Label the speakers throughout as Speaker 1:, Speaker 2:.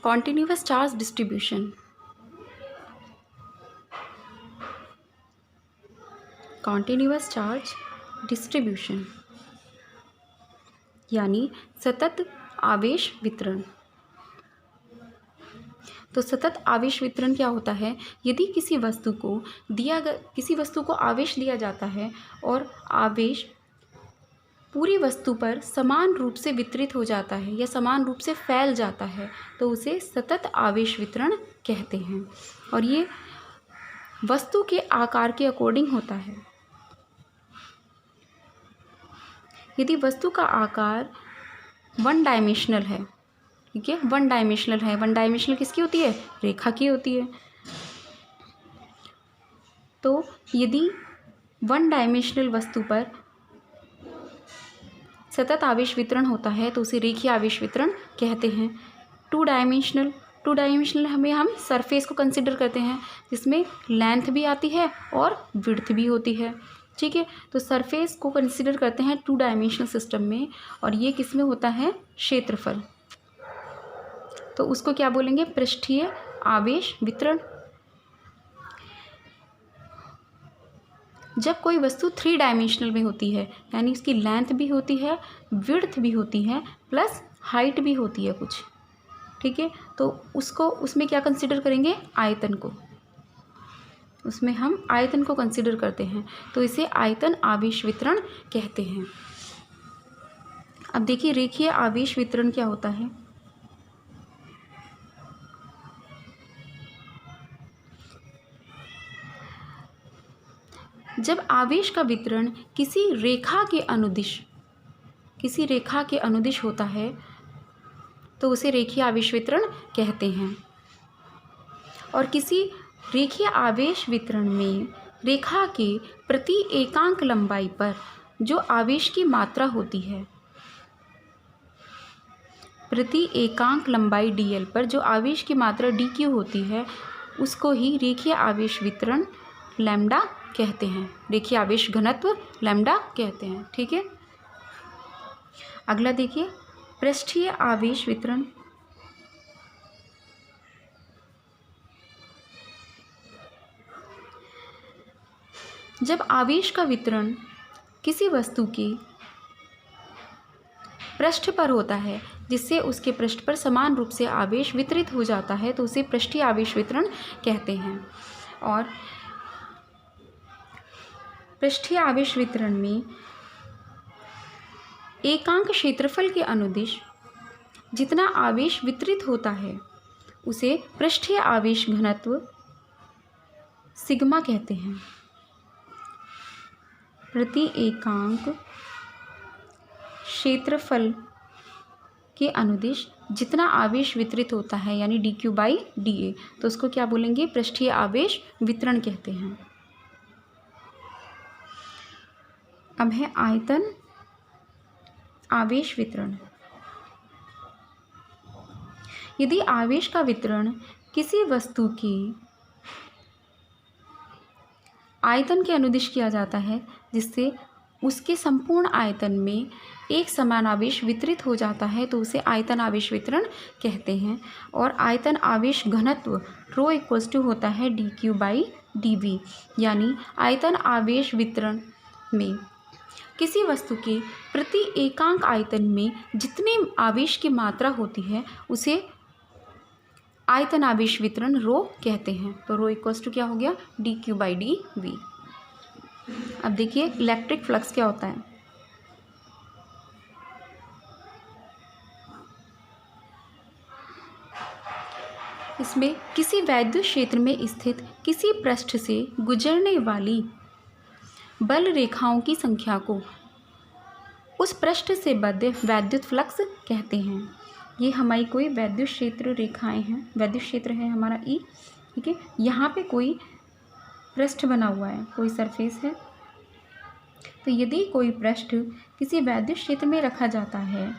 Speaker 1: Continuous charge distribution, continuous charge distribution यानी सतत आवेश वितरण। तो सतत आवेश वितरण क्या होता है? यदि किसी वस्तु को आवेश दिया जाता है और आवेश पूरी वस्तु पर समान रूप से वितरित हो जाता है या समान रूप से फैल जाता है तो उसे सतत आवेश वितरण कहते हैं। और ये वस्तु के आकार के अकॉर्डिंग होता है। यदि वस्तु का आकार वन डायमेंशनल है, ठीक है, वन डायमेंशनल किसकी होती है? रेखा की होती है। तो यदि वन डायमेंशनल वस्तु पर सतत आवेश वितरण होता है तो उसे रेखीय आवेश वितरण कहते हैं। टू डायमेंशनल हमें हम सरफेस को कंसिडर करते हैं जिसमें लेंथ भी आती है और विड्थ भी होती है, ठीक है। तो सरफेस को कंसिडर करते हैं टू डायमेंशनल सिस्टम में, और ये किस में होता है? क्षेत्रफल। तो उसको क्या बोलेंगे? पृष्ठीय आवेश वितरण। जब कोई वस्तु थ्री डायमेंशनल में होती है यानी उसकी लेंथ भी होती है, विड्थ भी होती है, प्लस हाइट भी होती है कुछ, ठीक है, तो उसमें क्या कंसिडर करेंगे? आयतन को। उसमें हम आयतन को कंसिडर करते हैं तो इसे आयतन आवेश वितरण कहते हैं। अब देखिए रेखीय आवेश वितरण क्या होता है। जब आवेश का वितरण किसी रेखा के अनुदिश होता है तो उसे रेखीय आवेश वितरण कहते हैं। और किसी रेखीय आवेश वितरण में रेखा के प्रति एकांक लंबाई पर जो आवेश की मात्रा होती है, प्रति एकांक लंबाई dl पर जो आवेश की मात्रा dq होती है, उसको ही रेखीय आवेश वितरण लैम्डा कहते हैं, रेखीय आवेश घनत्व लैम्डा कहते हैं, ठीक है। अगला देखिए पृष्ठीय आवेश वितरण। जब आवेश का वितरण किसी वस्तु के पृष्ठ पर होता है जिससे उसके पृष्ठ पर समान रूप से आवेश वितरित हो जाता है तो उसे पृष्ठीय आवेश वितरण कहते हैं। और पृष्ठीय आवेश वितरण में एकांक क्षेत्रफल के अनुदिश जितना आवेश वितरित होता है उसे पृष्ठीय आवेश घनत्व सिग्मा कहते हैं। प्रति एकांक क्षेत्रफल के अनुदिश जितना आवेश वितरित होता है यानी dq/dA, तो उसको क्या बोलेंगे? पृष्ठीय आवेश वितरण कहते हैं। अब है आयतन आवेश वितरण। यदि आवेश का वितरण किसी वस्तु के आयतन के अनुदिश किया जाता है जिससे उसके संपूर्ण आयतन में एक समान आवेश वितरित हो जाता है तो उसे आयतन आवेश वितरण कहते हैं। और आयतन आवेश घनत्व ρ = होता है dq/dV, यानी आयतन आवेश वितरण में किसी वस्तु के प्रति एकांक आयतन में जितने आवेश की मात्रा होती है उसे आयतन आवेश वितरण ρ कहते हैं। तो ρ = क्या हो गया? dq/dV। अब देखिए इलेक्ट्रिक फ्लक्स क्या होता है। इसमें किसी वैद्युत क्षेत्र में स्थित किसी पृष्ठ से गुजरने वाली बल रेखाओं की संख्या को उस पृष्ठ से बद्ध वैद्युत फ्लक्स कहते हैं। ये हमारी कोई वैद्युत क्षेत्र रेखाएं हैं, वैद्युत क्षेत्र है हमारा E, ठीक है। यहाँ पे कोई पृष्ठ बना हुआ है, कोई सरफेस है। तो यदि कोई पृष्ठ किसी वैद्युत क्षेत्र में रखा जाता है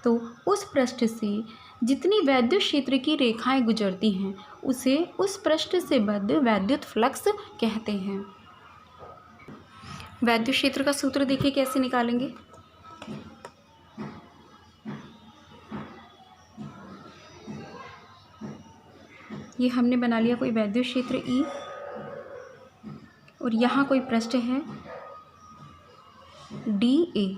Speaker 1: तो उस पृष्ठ से जितनी वैद्युत क्षेत्र की रेखाएं गुजरती हैं उसे उस पृष्ठ से बद्ध वैद्युत फ्लक्स कहते हैं। वैद्युत क्षेत्र का सूत्र देखिए कैसे निकालेंगे। ये हमने बना लिया कोई वैद्युत क्षेत्र ई, और यहाँ कोई पृष्ठ है डी ए,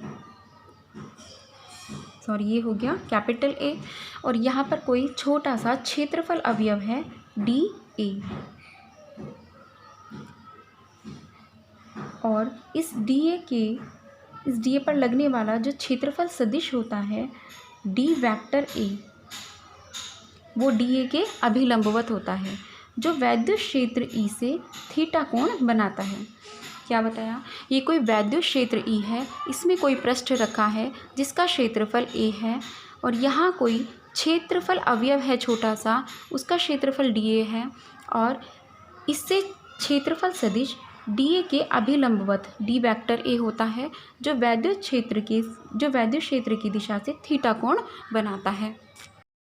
Speaker 1: सॉरी ये हो गया कैपिटल ए, और यहाँ पर कोई छोटा सा क्षेत्रफल अवयव है डी ए, और इस डी ए पर लगने वाला जो क्षेत्रफल सदिश होता है डी वेक्टर ए, वो डी ए के अभिलंबवत होता है, जो वैद्युत क्षेत्र ई से थीटा कोण बनाता है। क्या बताया? ये कोई वैद्युत क्षेत्र ई है, इसमें कोई पृष्ठ रखा है जिसका क्षेत्रफल ए है, और यहाँ कोई क्षेत्रफल अवयव है छोटा सा, उसका क्षेत्रफल डी ए है, और इससे क्षेत्रफल सदिश डी ए के अभिलंबवत डी वेक्टर ए होता है, जो वैद्युत क्षेत्र की दिशा से थीटा कोण बनाता है।